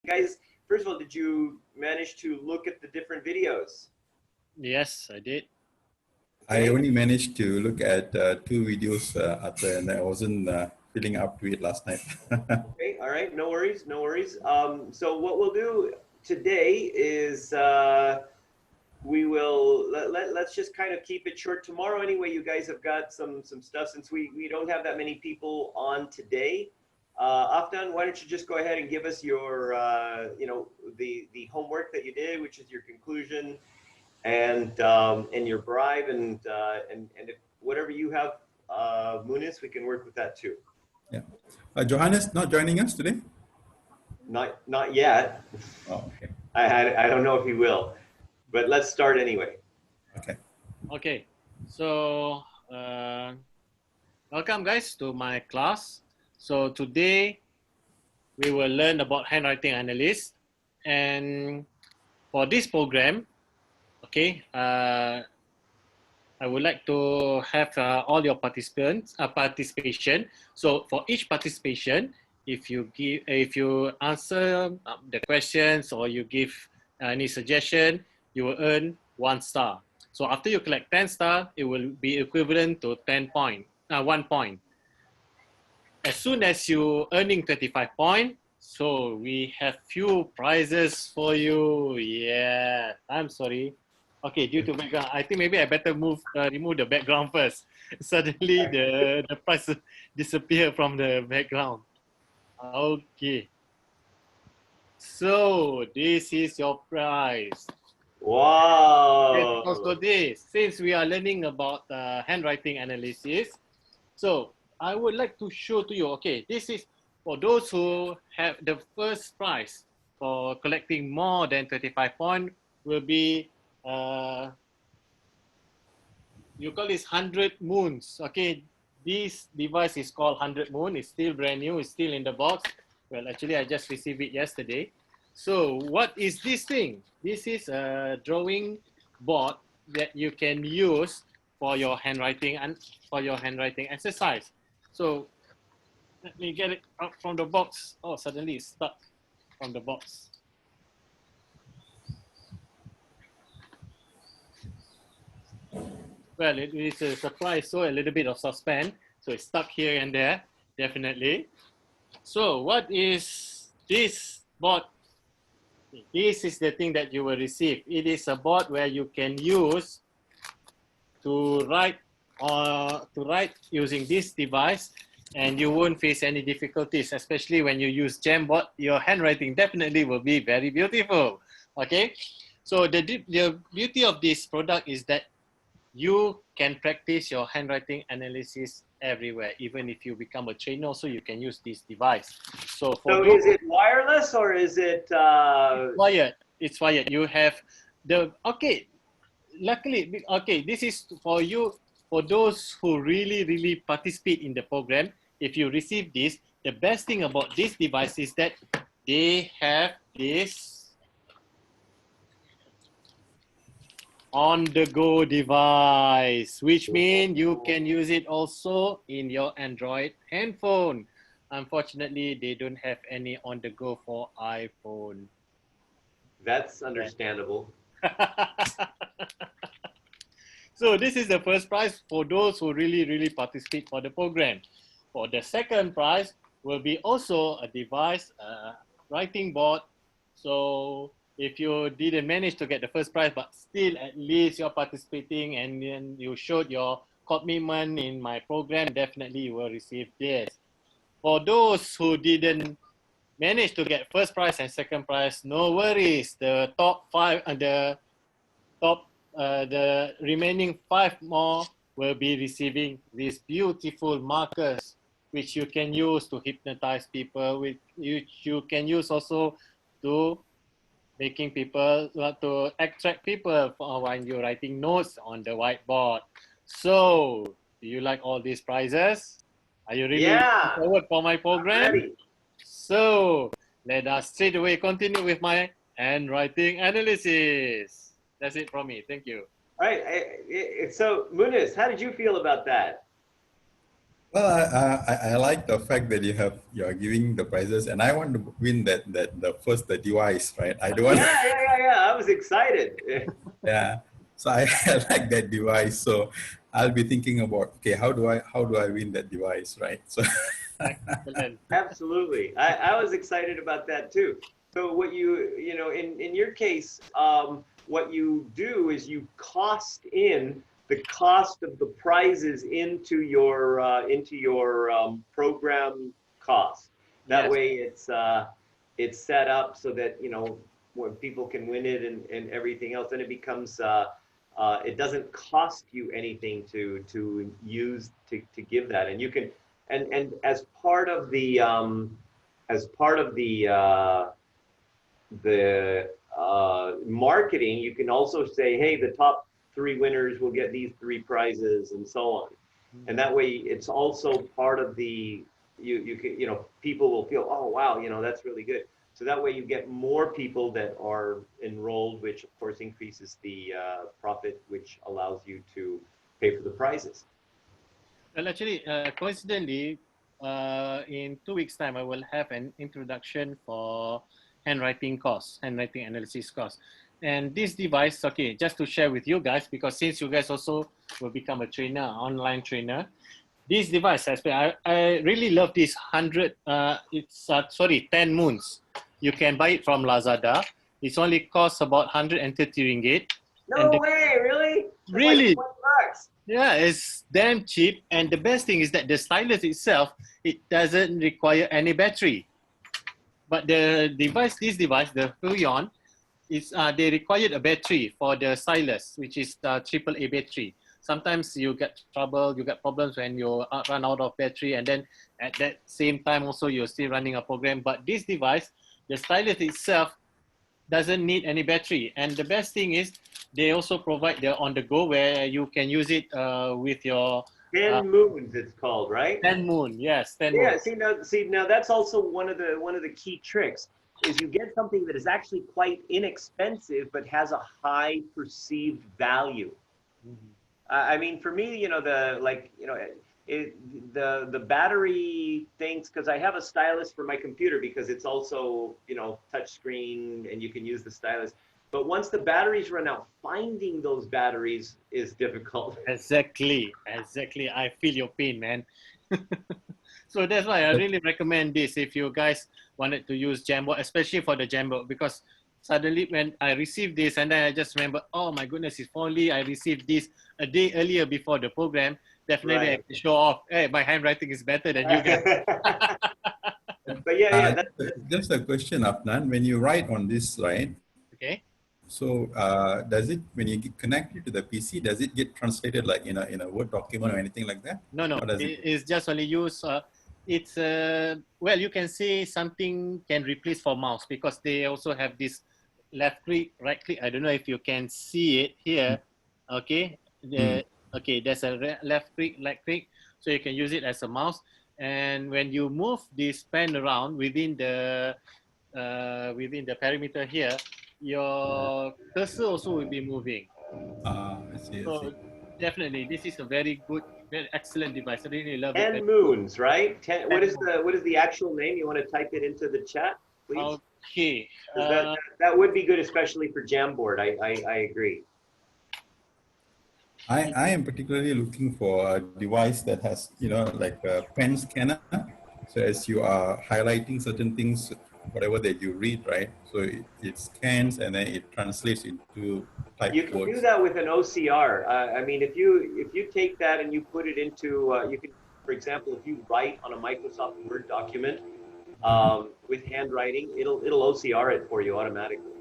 guys, first of all, did you manage to look at the different videos? Yes, I did. I only managed to look at 2 videos, Arthur, and I wasn't feeling up to it last night. Okay, all right, no worries, no worries. So what we'll do today is we will let's just kind of keep it short. Tomorrow anyway, you guys have got some stuff since we don't have that many people on today. Afnan, why don't you just go ahead and give us your you know, the homework that you did, which is your conclusion and your bribe, and if whatever you have, Munis, we can work with that too. Yeah. Johannes not joining us today? Not yet. Oh, okay. I don't know if he will, but let's start anyway. Okay. Okay, so welcome guys to my class. So today we will learn about handwriting analysis, and for this program, okay, I would like to have all your participation. So for each participation, if you answer the questions or you give any suggestion, you will earn 1 star. So after you collect 10 stars, it will be equivalent to 1 point. As soon as you earning 35 points, so we have few prizes for you. Yeah, I'm sorry. Okay, due to background, I think maybe I better remove the background first. Suddenly the prize disappear from the background. Okay. So this is your prize. Wow. So this, since we are learning about handwriting analysis, so I would like to show to you, okay, this is for those who have the first prize for collecting more than 35 points will be, you call this 100 moons, okay? This device is called 100 moon, it's still brand new, it's still in the box. Well, actually I just received it yesterday. So what is this thing? This is a drawing board that you can use for your handwriting and for your handwriting exercise. So let me get it out from the box. Oh, suddenly it's stuck from the box. Well, it is a surprise, so a little bit of suspense. So it's stuck here and there, definitely. So what is this board? This is the thing that you will receive. It is a board where you can use to write using this device, and you won't face any difficulties, especially when you use Jamboard. Your handwriting definitely will be very beautiful. Okay, so the beauty of this product is that you can practice your handwriting analysis everywhere. Even if you become a trainer, so you can use this device. So is it wireless or is it wired? It's wired. You have the, okay, luckily, okay, this is for you, for those who really participate in the program. If you receive this, the best thing about this device is that they have this on-the-go device, which means you can use it also in your Android handphone. Unfortunately, they don't have any on-the-go for iPhone. That's understandable. So this is the first prize for those who really participate for the program. For the second prize will be also a device, writing board. So if you didn't manage to get the first prize, but still at least you're participating and then you showed your commitment in my program, definitely you will receive this. For those who didn't manage to get first prize and second prize, no worries. The top 5 and the remaining 5 more will be receiving these beautiful markers, which you can use to hypnotize people, which you can use also to making people, to attract people when you're writing notes on the whiteboard. So, do you like all these prizes? Are you really looking forward for my program? Ready. So, let us straight away continue with my handwriting analysis. That's it from me. Thank you. All right. So, Munis, how did you feel about that? Well, I like the fact that you're giving the prizes, and I want to win the device, right? I don't want. Yeah. I was excited. Yeah. So I, I like that device. So I'll be thinking about, okay, how do I win that device, right? So Excellent. Absolutely. I was excited about that too. So what you know, in your case, what you do is you cost in the cost of the prizes into your program cost. That Yes. way it's set up so that, you know, when people can win it and everything else, then it becomes it doesn't cost you anything to use to give that. And you can and as part of the marketing, you can also say, hey, the top three winners will get these three prizes and so on. And that way it's also part of the you can, you know, people will feel, oh wow, you know, that's really good. So that way you get more people that are enrolled, which of course increases the profit, which allows you to pay for the prizes. Well, actually, coincidentally, in 2 weeks' time, I will have an introduction for handwriting analysis course. And this device, okay, just to share with you guys, because since you guys also will become a trainer, online trainer, this device, I really love this 10 moons. You can buy it from Lazada. It's only costs about 130 ringgit. And No way, really? It's like really, 20 bucks. yeah, it's damn cheap. And the best thing is that the stylus itself, it doesn't require any battery. But this device, the Huion, they required a battery for the stylus, which is the AAA battery. Sometimes you get problems when you run out of battery, and then at that same time also you're still running a program. But this device, the stylus itself doesn't need any battery. And the best thing is they also provide the on the go where you can use it with your 10 moons it's called, right? 10 moon. Yes, 10 moon. Yeah, see now that's also one of the key tricks is you get something that is actually quite inexpensive but has a high perceived value. I mean, for me, you know, the battery things, because I have a stylus for my computer because it's also, you know, touch screen and you can use the stylus. But once the batteries run out, finding those batteries is difficult. Exactly. I feel your pain, man. So that's why I really recommend this if you guys wanted to use Jamboard, especially for the Jamboard, because suddenly when I received this and then I just remember, oh my goodness, if only I received this a day earlier before the program, definitely I Right. can show off, hey, my handwriting is better than you guys. But yeah, just a question, Afnan. When you write on this, right? Okay. So does it, when you connect it to the PC, does it get translated like in a Word document or anything like that? No, Or does it? it's just only use, it's, well, you can say something can replace for mouse because they also have this left click, right click. I don't know if you can see it here. Okay. Mm. Okay, there's a left click, right click. So you can use it as a mouse. And when you move this pen around within the perimeter here, your cursor also will be moving. I see, I see. So definitely, this is a very good, very excellent device. I really love it. 10 moons, right? What is 10 more. the actual name? You want to type it into the chat, please? Okay. 'Cause that would be good, especially for Jamboard. I agree. I am particularly looking for a device that has, like a pen scanner. So as you are highlighting certain things, whatever that you read, right? So it scans and then it translates into You typed can do words. that with an OCR. I mean, if you take that and you put it into, you can, for example, if you write on a Microsoft Word document with handwriting, it'll OCR it for you automatically.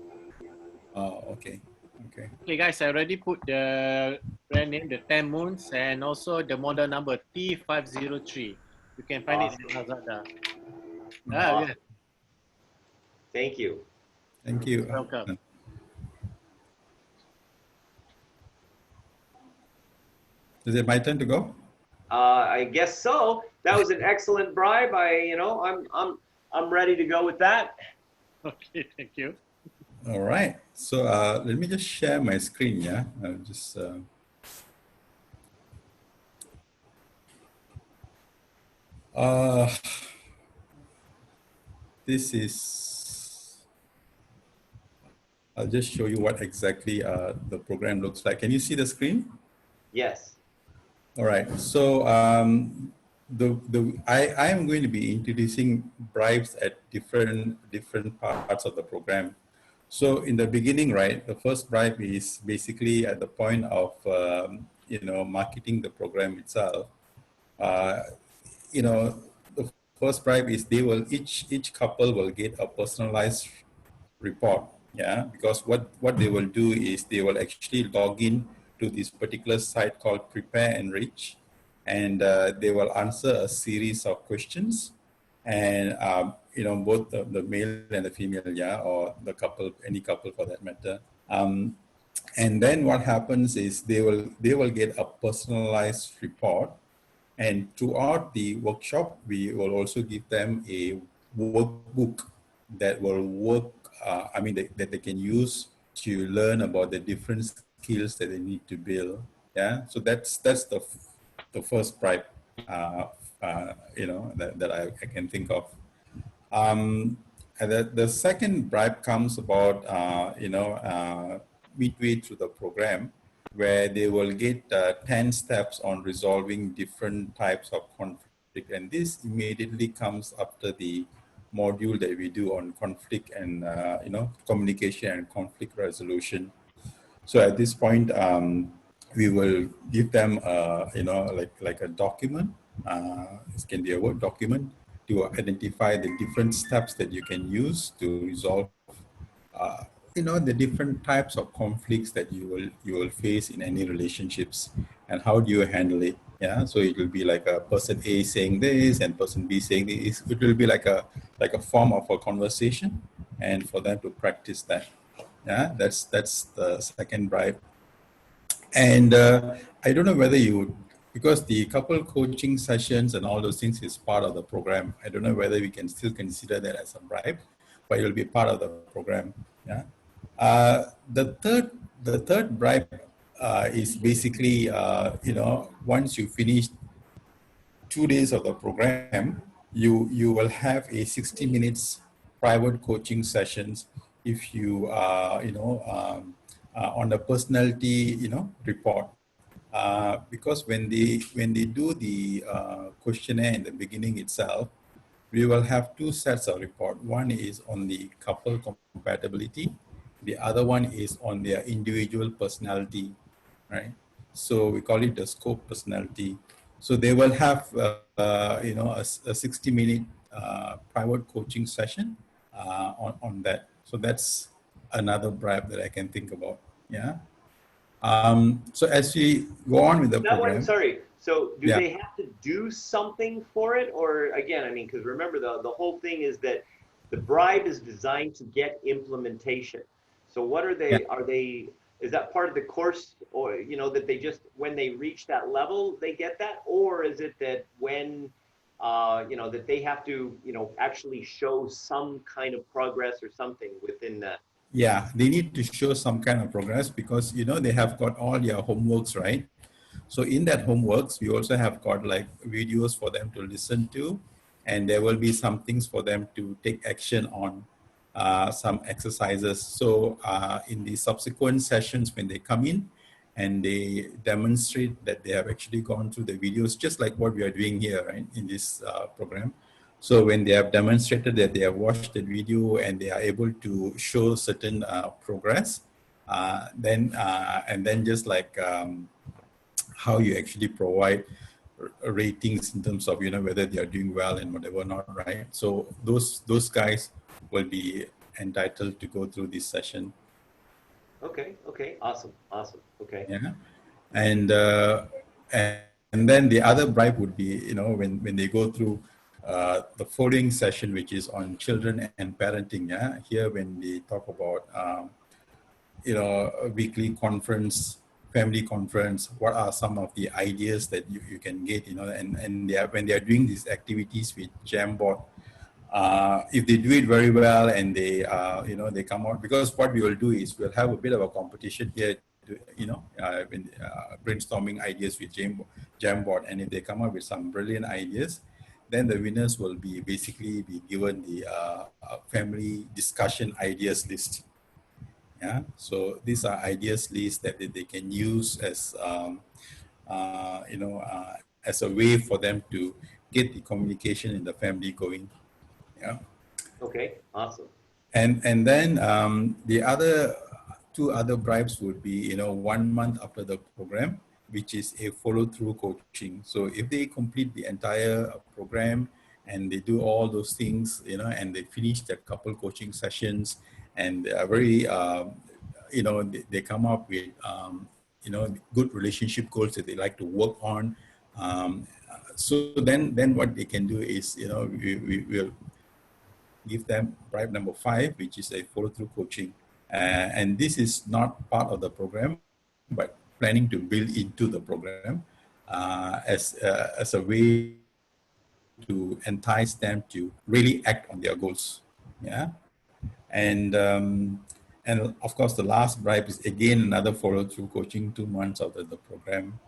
Oh, okay. Okay. Okay, guys, I already put the brand name, the 10 Moons, and also the model number T503. You can find it in Awesome. Lazada. Yeah, Awesome. Thank you. Thank you. welcome. Is it my turn to go? I guess so. That was an excellent bribe. I'm ready to go with that. Okay, thank you. All right. So let me just share my screen. Yeah. I'll just. Uh, this is, I'll just show you what exactly the program looks like. Can you see the screen? Yes. All right. So I am going to be introducing bribes at different parts of the program. So in the beginning, right, the first bribe is basically at the point of marketing the program itself. Uh, you know, the first bribe is they will each couple will get a personalized report. Yeah, because what they will do is they will actually log in to this particular site called Prepare and Reach, and they will answer a series of questions, and both the male and the female, yeah, or the couple, any couple for that matter. And then what happens is they will get a personalized report, and throughout the workshop, we will also give them a workbook that will work, that they can use to learn about the different skills that they need to build. Yeah, so that's the first bribe, that I can think of. And the second bribe comes about, midway through the program, where they will get 10 steps on resolving different types of conflict. And this immediately comes after the module that we do on conflict and, communication and conflict resolution. So at this point, we will give them, like a document. This can be a Word document to identify the different steps that you can use to resolve, the different types of conflicts that you will face in any relationships, and how do you handle it. Yeah, so it will be like a person A saying this and person B saying this. It will be like a form of a conversation, and for them to practice that. Yeah, that's the second bribe. And I don't know whether you, because the couple coaching sessions and all those things is part of the program. I don't know whether we can still consider that as a bribe, but it will be part of the program. Yeah. The third bribe is basically, once you finish 2 days of the program, you will have a 60 minutes private coaching sessions if you on the personality report, because when they do the questionnaire in the beginning itself, we will have two sets of report. One is on the couple compatibility, the other one is on their individual personality, right? So we call it the scope personality. So they will have, a 60-minute private coaching session on that. So that's another bribe that I can think about. Yeah. So as we go on with the That one, program. sorry. So do Yeah. they have to do something for it? Or again, I mean, because remember the whole thing is that the bribe is designed to get implementation. So what are Yeah. they, is that part of the course, or, that they just, when they reach that level, they get that? Or is it that when, that they have to, actually show some kind of progress or something within that? Yeah, they need to show some kind of progress because they have got all their homeworks, right? So in that homeworks, we also have got like videos for them to listen to, and there will be some things for them to take action on, some exercises. So in the subsequent sessions, when they come in and they demonstrate that they have actually gone through the videos, just like what we are doing here, right, in this program. So when they have demonstrated that they have watched the video and they are able to show certain progress, then just like how you actually provide ratings in terms of whether they are doing well and whatever not, right? So those guys will be entitled to go through this session. Okay, awesome. Okay. Yeah, and and then the other bribe would be when they go through the following session, which is on children and parenting. Yeah, here when they talk about a weekly conference, family conference, what are some of the ideas that you can get, and when they are doing these activities with Jamboard, if they do it very well and they come out, because what we will do is we'll have a bit of a competition here to, brainstorming ideas with Jamboard, and if they come up with some brilliant ideas, then the winners will be basically be given the family discussion ideas list. Yeah, so these are ideas lists that they can use as as a way for them to get the communication in the family going. Yeah. Okay, awesome. And then the other two other bribes would be 1 month after the program, which is a follow through coaching. So if they complete the entire program and they do all those things, and they finish their couple coaching sessions, and they are very they come up with good relationship goals that they like to work on. So then what they can do is we will give them bribe number 5, which is a follow-through coaching. And this is not part of the program, but planning to build into the program as a way to entice them to really act on their goals. Yeah. And of course, the last bribe is again another follow-through coaching 2 months after the program.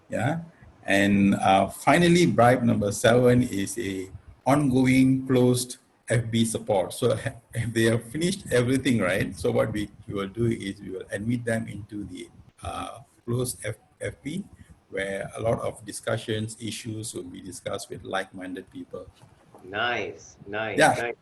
Yeah. And finally, bribe number 7 is a ongoing closed FB support. So if they have finished everything, right? So what we will do is we will admit them into the closed FB, where a lot of discussions, issues will be discussed with like-minded people. Nice, nice, Yeah. nice.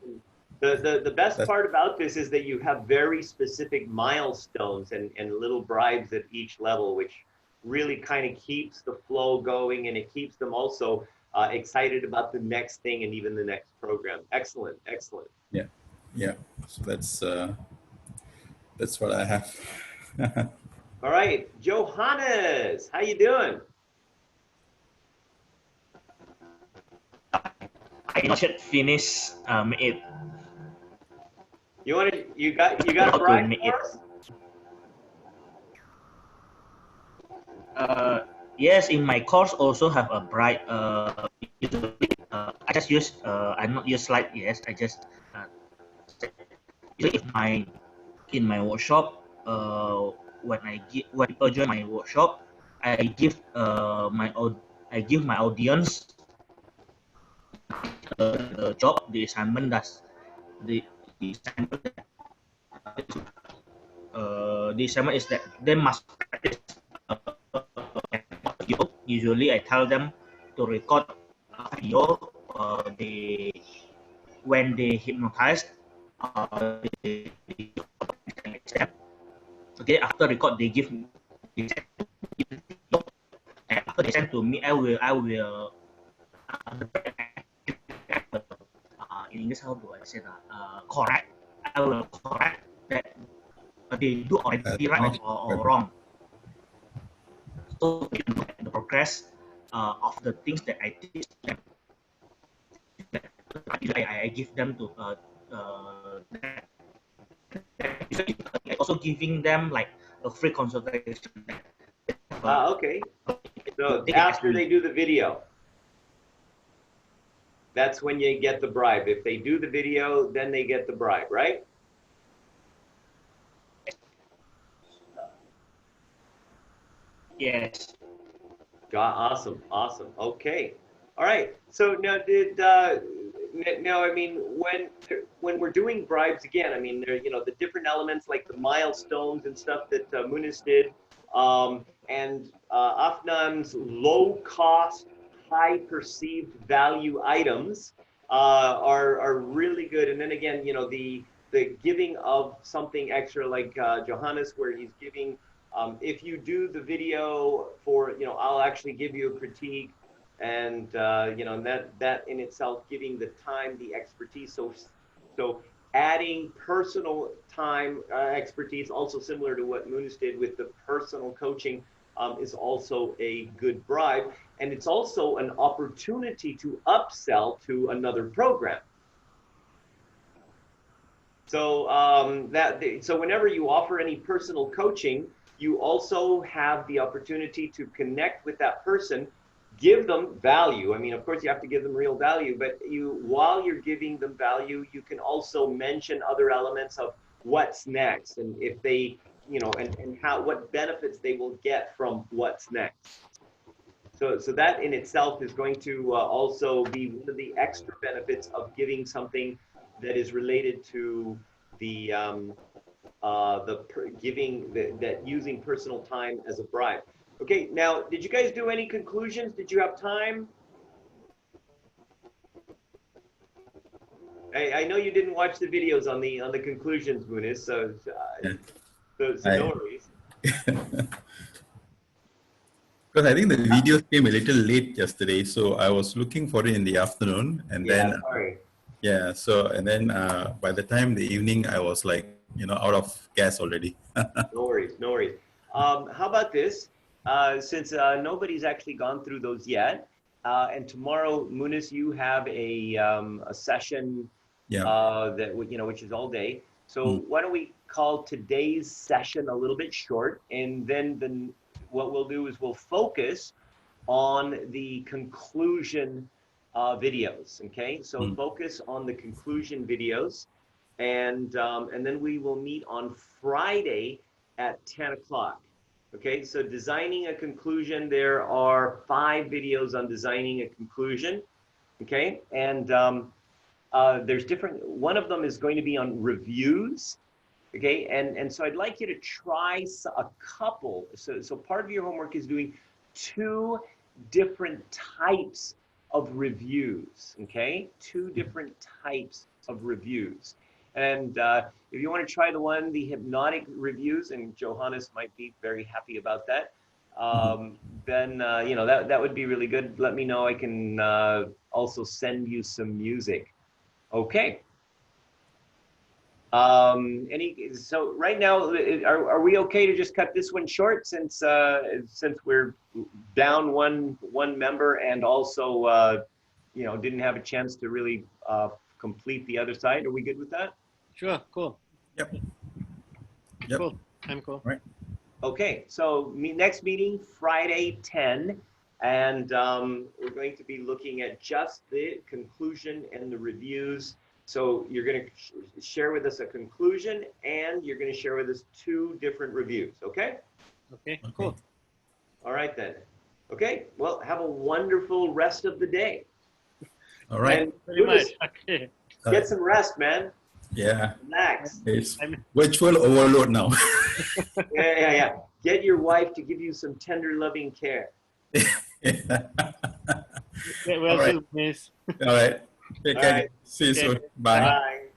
The best That's part about this is that you have very specific milestones and little bribes at each level, which really kind of keeps the flow going, and it keeps them also excited about the next thing and even the next program. Excellent, excellent. Yeah, yeah. So that's what I have. All right, Johannes, how you doing? I not yet finish it. You got a How to bribe make for it. us? Yes, in my course also have a bright. Usually, I just use. I not use slide. Yes, I just. Usually, if in my workshop, when people join my workshop, I give I give my audience the job, the assignment the assignment the assignment is that they must practice video. Usually, I tell them to record a video. They when they hypnotize, they exam. Okay, after record, they give me, and after they send to me, I will in English, how do I say that? Correct. I will correct that they do already right or wrong. So we can look at the progress of the things that I teach them. I give them to also giving them like a free consultation. Okay. So after they do the video, that's when you get the bribe. If they do the video, then they get the bribe, right? Yes. Awesome, awesome. Okay, all right. So now, now I mean, when we're doing bribes again, I mean, there the different elements like the milestones and stuff that Munis did, and Afnan's low cost, high perceived value items are really good. And then again, the giving of something extra like Johannes, where he's giving. If you do the video for, I'll actually give you a critique, and that in itself, giving the time, the expertise. So adding personal time, expertise, also similar to what Munis did with the personal coaching, is also a good bribe, and it's also an opportunity to upsell to another program. So so whenever you offer any personal coaching, you also have the opportunity to connect with that person, give them value. I mean, of course, you have to give them real value, but while you're giving them value, you can also mention other elements of what's next, and if they, and what benefits they will get from what's next. So that in itself is going to also be one of the extra benefits of giving something that is related to the using personal time as a bribe. Okay, now did you guys do any conclusions? Did you have time? I know you didn't watch the videos on the conclusions, Muniz, so no worries. Because I think the videos came a little late yesterday, so I was looking for it in the afternoon, and then sorry. yeah, so and then by the time the evening, I was like, out of gas already. No worries, no worries. How about this? Since nobody's actually gone through those yet, and tomorrow, Muniz, you have a session that which is all day. So why don't we call today's session a little bit short, and then what we'll do is we'll focus on the conclusion videos. Okay, so focus on the conclusion videos, and then we will meet on Friday at 10 o'clock. Okay, so designing a conclusion, there are 5 videos on designing a conclusion. Okay, and there's different, one of them is going to be on reviews. Okay, and so I'd like you to try a couple. So part of your homework is doing 2 different types of reviews. Okay, 2 different types of reviews. And if you want to try the hypnotic reviews, and Johannes might be very happy about that, then that would be really good. Let me know. I can also send you some music. Okay. So right now, are we okay to just cut this one short since we're down one member and also didn't have a chance to really complete the other side? Are we good with that? Sure, cool. Yep. Cool. I'm cool. Right. Okay, so next meeting Friday 10, and we're going to be looking at just the conclusion and the reviews. So you're going to share with us a conclusion, and you're going to share with us 2 different reviews. Okay? Okay, cool. All right then. Okay. Well, have a wonderful rest of the day. All right. And Very much. Okay. get some rest, man. Yeah. Relax. It's virtual overload now. Yeah. Get your wife to give you some tender, loving care. Get well All right. soon, miss. All right. Take care. All right. See you Okay. soon. Bye. Bye.